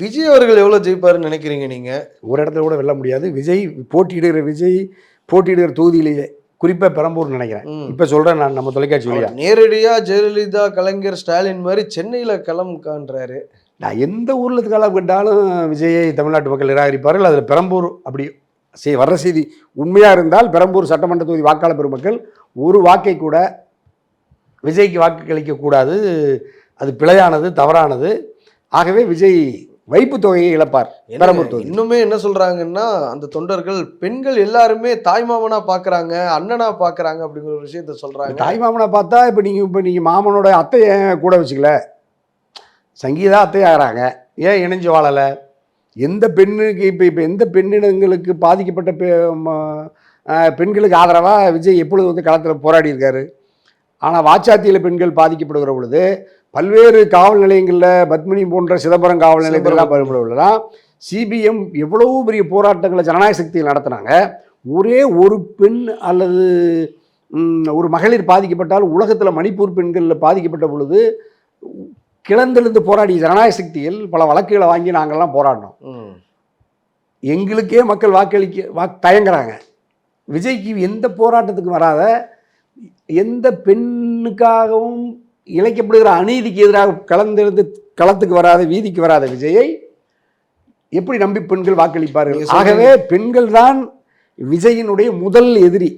விஜய் அவர்கள் எவ்வளவு ஜெயிப்பாருன்னு நினைக்கிறீங்க நீங்க? ஒரு இடத்துல கூட வெல்ல முடியாது. விஜய் போட்டியிடுகிற தொகுதியிலேயே குறிப்பா பெரம்பூர் நினைக்கிறேன். இப்ப சொல்றேன் நான் நம்ம தொலைக்காட்சி வழியா. நேரடியா ஜெயலலிதா, கலைஞர், ஸ்டாலின் மாதிரி சென்னையில களம் காண்றாரு. நான் எந்த ஊர்ல களம் கண்டாலும் விஜயை தமிழ்நாட்டு மக்கள் நிராகரிப்பார்கள். அதுல பெரம்பூர் அப்படி வர்ற செய்தி உண்மையா இருந்தால் பெரம்பூர் சட்டமன்ற தொகுதி வாக்காளர் பெருமக்கள் ஒரு வாக்கை கூட விஜய்க்கு வாக்களிக்க கூடாது. அது பிழையானது, தவறானது. ஆகவே விஜய் வைப்பு தொகையை இழப்பார். பெரம்பூர் தொகுதி இன்னுமே என்ன சொல்றாங்கன்னா, அந்த தொண்டர்கள் பெண்கள் எல்லாருமே தாய்மாமனா பாக்குறாங்க, அண்ணனா பாக்குறாங்க அப்படிங்கிற ஒரு விஷயத்த சொல்றாங்க. தாய்மாமனா பார்த்தா இப்ப நீங்க மாமனோட அத்தைய கூட வச்சுக்கல, சங்கீதா அத்தை ஆகிறாங்க, ஏன் இணைஞ்சு வாழலை? எந்த பெண்ணுக்கு இப்போ எந்த பெண்ணினங்களுக்கு பாதிக்கப்பட்ட பெண்களுக்கு ஆதரவாக விஜய் எப்பொழுது வந்து களத்தில் போராடி இருக்காரு. ஆனால் வாச்சாத்தியில் பெண்கள் பாதிக்கப்படுகிற பொழுது பல்வேறு காவல் நிலையங்களில் பத்மினி போன்ற சிதம்பரம் காவல் நிலையத்திலாம் பயன்படுவதுதான் சிபிஎம் எவ்வளவு பெரிய போராட்டங்களை ஜனநாயக சக்தியில் நடத்தினாங்க. ஒரே ஒரு பெண் அல்லது ஒரு மகளிர் பாதிக்கப்பட்டால் உலகத்தில் மணிப்பூர் பெண்களில் பாதிக்கப்பட்ட பொழுது கிளந்தெழுந்து போராடிய ஜனநாயக சக்தியில் பல வழக்குகளை வாங்கி நாங்கள்லாம் போராடினோம். எங்களுக்கே மக்கள் தயங்குறாங்க. விஜய்க்கு எந்த போராட்டத்துக்கு வராத, எந்த பெண்ணுக்காகவும் இழைக்கப்படுகிற அநீதிக்கு எதிராக கலந்தெழுந்து களத்துக்கு வராத, வீதிக்கு வராத விஜயை எப்படி நம்பி பெண்கள் வாக்களிப்பார்கள்? ஆகவே பெண்கள் தான் விஜயினுடைய முதல் எதிரி.